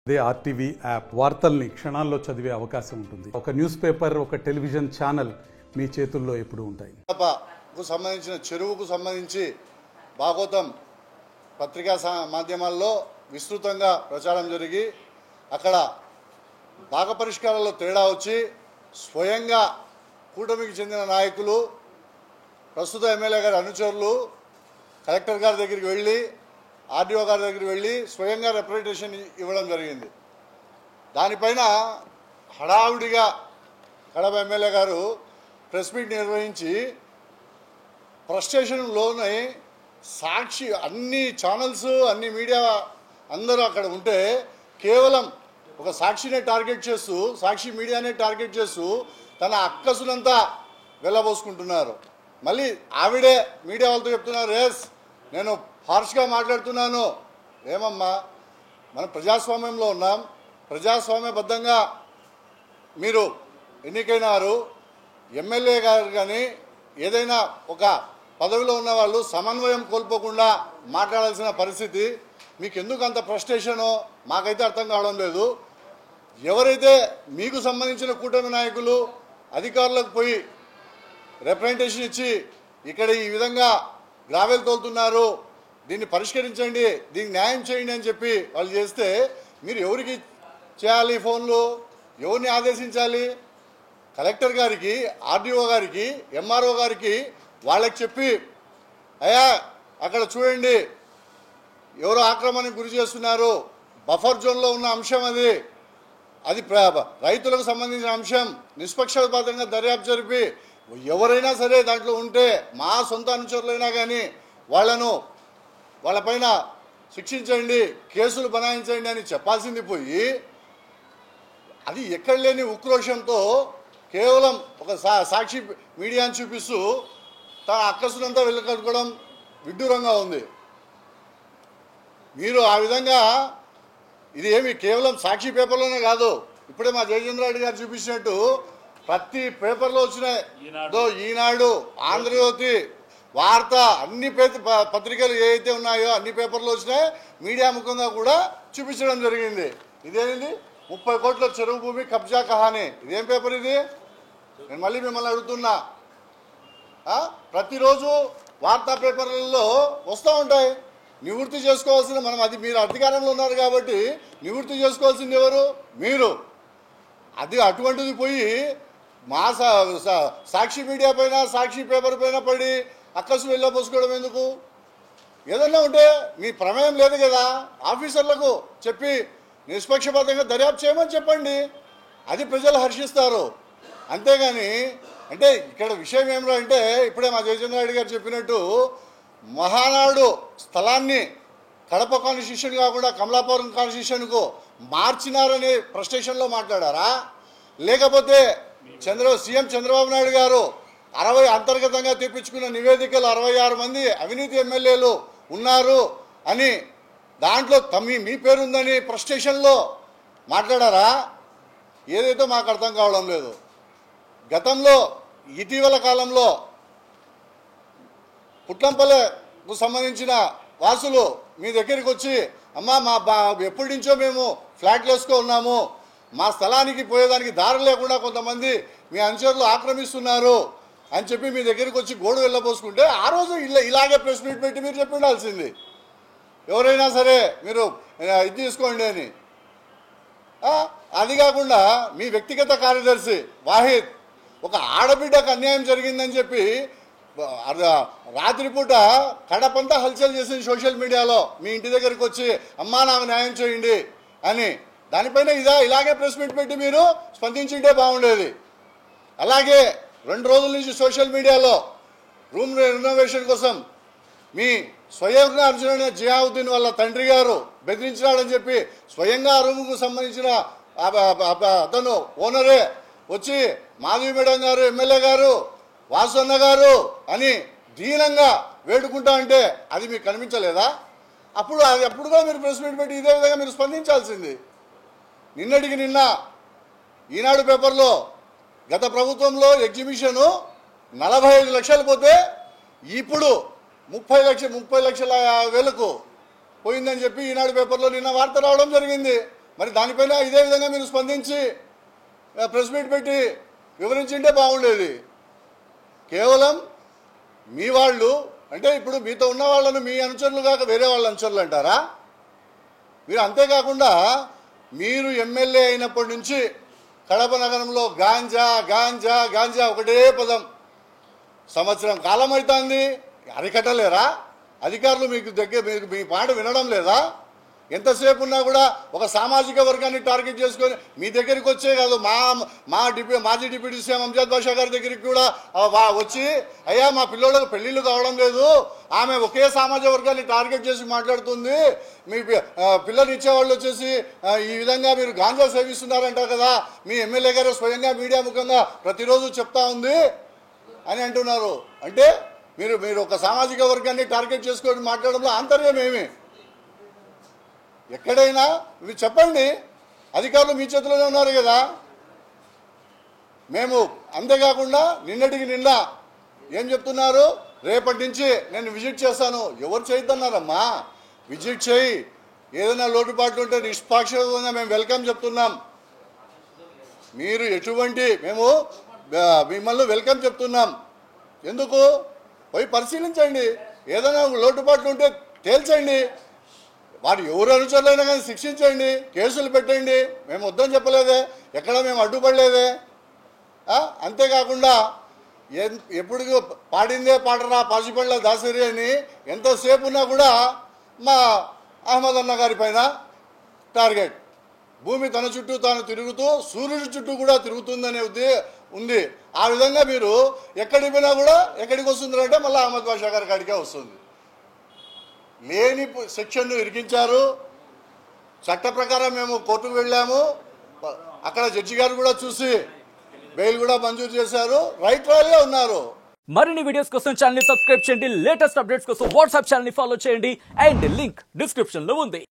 They RTV app వార్తల్ని క్షణాల్లో చదివే అవకాశం ఉంటుంది. ఒక న్యూస్ పేపర్, ఒక టెలివిజన్ ఛానల్ మీ చేతుల్లో ఎప్పుడూ ఉంటాయి. సంబంధించిన చెరువుకు సంబంధించి భాగవతం పత్రికా మాధ్యమాల్లో విస్తృతంగా ప్రచారం జరిగి అక్కడ భాగ పరిష్కారాల్లో తేడా వచ్చి స్వయంగా కూటమికి చెందిన నాయకులు, ప్రస్తుత ఎమ్మెల్యే గారి అనుచరులు కలెక్టర్ గారి దగ్గరికి వెళ్ళి, ఆర్డీఓ గారి దగ్గరికి వెళ్ళి స్వయంగా రిప్రజెంటేషన్ ఇవ్వడం జరిగింది. దానిపైన హడావుడిగా కడప ఎమ్మెల్యే గారు ప్రెస్ మీట్ నిర్వహించి ఫ్రస్ట్రేషన్లోనే సాక్షి అన్ని ఛానల్స్, అన్ని మీడియా అందరూ అక్కడ ఉంటే కేవలం ఒక సాక్షినే టార్గెట్ చేస్తూ, సాక్షి మీడియానే టార్గెట్ చేస్తూ తన అక్కసునంతా వెళ్ళబోసుకుంటున్నారు. మళ్ళీ ఆవిడే మీడియా వాళ్ళతో చెప్తున్నారు, ఎస్ నేను హార్ష్గా మాట్లాడుతున్నాను. ఏమమ్మా, మనం ప్రజాస్వామ్యంలో ఉన్నాం, ప్రజాస్వామ్యబద్ధంగా మీరు ఎన్నికైనారు. ఎమ్మెల్యే గారు కానీ ఏదైనా ఒక పదవిలో ఉన్న వాళ్ళు సమన్వయం కోల్పోకుండా మాట్లాడాల్సిన పరిస్థితి. మీకు ఎందుకు అంత ఫ్రస్ట్రేషనో మాకైతే అర్థం కావడం లేదు. ఎవరైతే మీకు సంబంధించిన కూటమి నాయకులు అధికారులకు పోయి రిప్రజెంటేషన్ ఇచ్చి ఇక్కడ ఈ విధంగా గ్రావెల్ తోలుతున్నారు, దీన్ని పరిష్కరించండి, దీనికి న్యాయం చేయండి అని చెప్పి వాళ్ళు చేస్తే మీరు ఎవరికి చేయాలి ఫోన్లు, ఎవరిని ఆదేశించాలి? కలెక్టర్ గారికి, ఆర్డీఓ గారికి, ఎంఆర్ఓ గారికి వాళ్ళకి చెప్పి, అయ్యా అక్కడ చూడండి ఎవరో ఆక్రమణకు గురి చేస్తున్నారు, బఫర్ జోన్లో ఉన్న అంశం అది రైతులకు సంబంధించిన అంశం, నిష్పక్షపాతంగా దర్యాప్తు జరిపి ఎవరైనా సరే దాంట్లో ఉంటే మా సొంత అనుచరులైనా కానీ వాళ్ళపైన శిక్షించండి, కేసులు బనాయించండి అని చెప్పాల్సింది పోయి అది ఎక్కడ లేని ఉక్రోషంతో కేవలం ఒక సాక్షి మీడియాని చూపిస్తూ తన అక్కసునంతా వెళ్ళగట్టుకోవడం విడ్డూరంగా ఉంది. మీరు ఆ విధంగా ఇది ఏమి కేవలం సాక్షి పేపర్లోనే కాదు, ఇప్పుడే మా జయచంద్రారెడ్డి గారు చూపించినట్టు ప్రతి పేపర్లో వచ్చినాయి. ఈనాడు, ఆంధ్రజ్యోతి, వార్త, అన్ని పత్రికలు ఏవైతే ఉన్నాయో అన్ని పేపర్లు వచ్చినాయి. మీడియా ముఖంగా కూడా చూపించడం జరిగింది. ఇదేంటి 30 కోట్ల చెరువు భూమి కబ్జా కహాని, ఇదేం పేపర్ ఇది? నేను మళ్ళీ మిమ్మల్ని అడుగుతున్నా. ప్రతిరోజు వార్తా పేపర్లలో వస్తూ ఉంటాయి. నివృత్తి చేసుకోవాల్సిన మీరు అధికారంలో ఉన్నారు కాబట్టి నివృత్తి చేసుకోవాల్సింది ఎవరు? మీరు. అటువంటిది పోయి మా సాక్షి మీడియా పైన, సాక్షి పేపర్ పైన పడి అక్కసు వెళ్ళబోసుకోవడం ఎందుకు? ఏదన్నా ఉంటే మీ ప్రమేయం లేదు కదా, ఆఫీసర్లకు చెప్పి నిష్పక్షపాతంగా దర్యాప్తు చేయమని చెప్పండి, అది ప్రజలు హర్షిస్తారు. అంతేగాని అంటే ఇక్కడ విషయం ఏమిరా అంటే, ఇప్పుడే మా జయచంద్రారెడ్డి గారు చెప్పినట్టు మహానాడు స్థలాన్ని కడప కాన్స్టిట్యూషన్ కాకుండా కమలాపురం కాన్స్టిట్యూషన్కు మార్చినారని ఫ్రస్ట్రేషన్లో మాట్లాడారా? లేకపోతే సీఎం చంద్రబాబు నాయుడు గారు అంతర్గతంగా తెప్పించుకున్న నివేదికలు 66 మంది అవినీతి ఎమ్మెల్యేలు ఉన్నారు అని దాంట్లో మీ పేరుందని ఫ్రస్ట్రేషన్లో మాట్లాడారా? ఏదైతే మాకు అర్థం కావడం లేదు. గతంలో ఇటీవల కాలంలో పుట్లంపల్లెకు సంబంధించిన వాసులు మీ దగ్గరికి వచ్చి, అమ్మా ఎప్పటి నుంచో మేము ఫ్లాట్లు వేసుకున్నాము, మా స్థలానికి పోయేదానికి దారి లేకుండా కొంతమంది మీ అనుచరులు ఆక్రమిస్తున్నారు అని చెప్పి మీ దగ్గరికి వచ్చి గోడు వెళ్ళబోసుకుంటే ఆ రోజు ఇలాగే ప్రెస్ మీట్ పెట్టి మీరు చెప్పి ఉండాల్సింది, ఎవరైనా సరే మీరు ఇది తీసుకోండి అని. అది కాకుండా మీ వ్యక్తిగత కార్యదర్శి వాహిద్ ఒక ఆడబిడ్డకు అన్యాయం జరిగిందని చెప్పి రాత్రిపూట కడపంతా హల్చల్ చేసింది సోషల్ మీడియాలో. మీ ఇంటి దగ్గరికి వచ్చి అమ్మా నాకు న్యాయం చేయండి అని, దానిపైన ఇలాగే ప్రెస్ మీట్ పెట్టి మీరు స్పందించుంటే బాగుండేది. అలాగే 2 రోజుల నుంచి సోషల్ మీడియాలో రూమ్ రెనోవేషన్ కోసం మీ స్వయంగా అర్జున జియావుద్దీన్ వాళ్ళ తండ్రి గారు బెదిరించినాడని చెప్పి స్వయంగా ఆ రూముకు సంబంధించిన అతను ఓనరే వచ్చి మాధవి మేడం గారు, ఎమ్మెల్యే గారు, వాసన్న గారు అని దీనంగా వేడుకుంటా అంటే అది మీకు కనిపించలేదా? అప్పుడు కూడా మీరు ప్రెస్ మీట్ పెట్టి ఇదే విధంగా మీరు స్పందించాల్సింది. నిన్నటికి నిన్న ఈనాడు పేపర్లో గత ప్రభుత్వంలో ఎగ్జిబిషను 45 లక్షలు పోతే ఇప్పుడు 30 లక్షల వేలకు పోయిందని చెప్పి ఈనాడు పేపర్లో నిన్న వార్త రావడం జరిగింది. మరి దానిపైన ఇదే విధంగా మీరు స్పందించి ప్రెస్ మీట్ పెట్టి వివరించింటే బాగుండేది. కేవలం మీ వాళ్ళు అంటే ఇప్పుడు మీతో ఉన్న వాళ్ళను మీ అనుచరులు కాక వేరే వాళ్ళ అనుచరులు అంటారా మీరు? అంతేకాకుండా మీరు ఎమ్మెల్యే అయినప్పటి నుంచి కడప నగరంలో గాంజా గాంజా గాంజా ఒకటే పదం. సంవత్సరం కాలం అవుతుంది, అరికట్టలేరా? అధికారులు మీకు మీ మాట వినడం లేదా? ఎంతసేపు ఉన్నా కూడా ఒక సామాజిక వర్గాన్ని టార్గెట్ చేసుకొని మీ దగ్గరికి వచ్చే కాదు, మాజీ డిప్యూటీ సీఎం అంజద్ బాషా గారి దగ్గరికి కూడా వచ్చి అయ్యా మా పిల్లలకు పెళ్ళిళ్ళు కావడం లేదు, ఆమె ఒకే సామాజిక వర్గాన్ని టార్గెట్ చేసి మాట్లాడుతుంది, మీ పిల్లలు ఇచ్చేవాళ్ళు వచ్చేసి ఈ విధంగా మీరు గాంజా సేవిస్తున్నారంటారు కదా, మీ ఎమ్మెల్యే గారు స్వయంగా మీడియా ముఖంగా ప్రతిరోజు చెప్తా ఉంది అని అంటున్నారు. అంటే మీరు ఒక సామాజిక వర్గాన్ని టార్గెట్ చేసుకొని మాట్లాడడంలో ఆంతర్యం ఏమి? ఎక్కడైనా మీరు చెప్పండి, అధికారులు మీ చేతిలోనే ఉన్నారు కదా. మేము అంతేకాకుండా నిన్నటికి నిన్న ఏం చెప్తున్నారు, రేపటి నుంచి నేను విజిట్ చేస్తాను. ఎవరు చేయొద్దన్నారమ్మా? విజిట్ చేయి, ఏదైనా లోటుపాట్లు ఉంటే నిష్పాక్షికంగా మేము వెల్కమ్ చెప్తున్నాం. మీరు మేము మిమ్మల్ని వెల్కమ్ చెప్తున్నాం. ఎందుకు? పోయి పరిశీలించండి, ఏదైనా లోటుపాట్లు ఉంటే తేల్చండి, వారు ఎవరు అనుచరులైనా కానీ శిక్షించండి, కేసులు పెట్టండి. మేము వద్దని చెప్పలేదే, ఎక్కడ మేము అడ్డుపడలేదే. అంతేకాకుండా ఎప్పుడు పాడిందే పాటరా పాసిపండ్ల దాసరి అని ఎంతసేపు ఉన్నా కూడా మా అహ్మద్ అన్న గారి పైన టార్గెట్. భూమి తన చుట్టూ తాను తిరుగుతూ సూర్యుడి చుట్టూ కూడా తిరుగుతుందనే ఉంది. ఆ విధంగా మీరు ఎక్కడికి పోయినా కూడా ఎక్కడికి వస్తుంది అంటే మళ్ళీ అహ్మద్ బాషా గారి కాడికే వస్తుంది. లేని సెక్షన్ను ఇరికించారు. చట్ట ప్రకారం మేము కోర్టుకు వెళ్ళాము, అక్కడ జడ్జి గారు కూడా చూసి బెయిల్ కూడా మంజూరు చేశారు. రైట్ ట్రయల్లో ఉన్నారు. మరిన్ని వీడియోస్ కోసం ఛానల్ ని సబ్స్క్రైబ్ చేయండి, లేటెస్ట్ అప్డేట్స్ కోసం వాట్సాప్ ఛానల్ ని ఫాలో చేయండి అండ్ లింక్ డిస్క్రిప్షన్ లో ఉంది.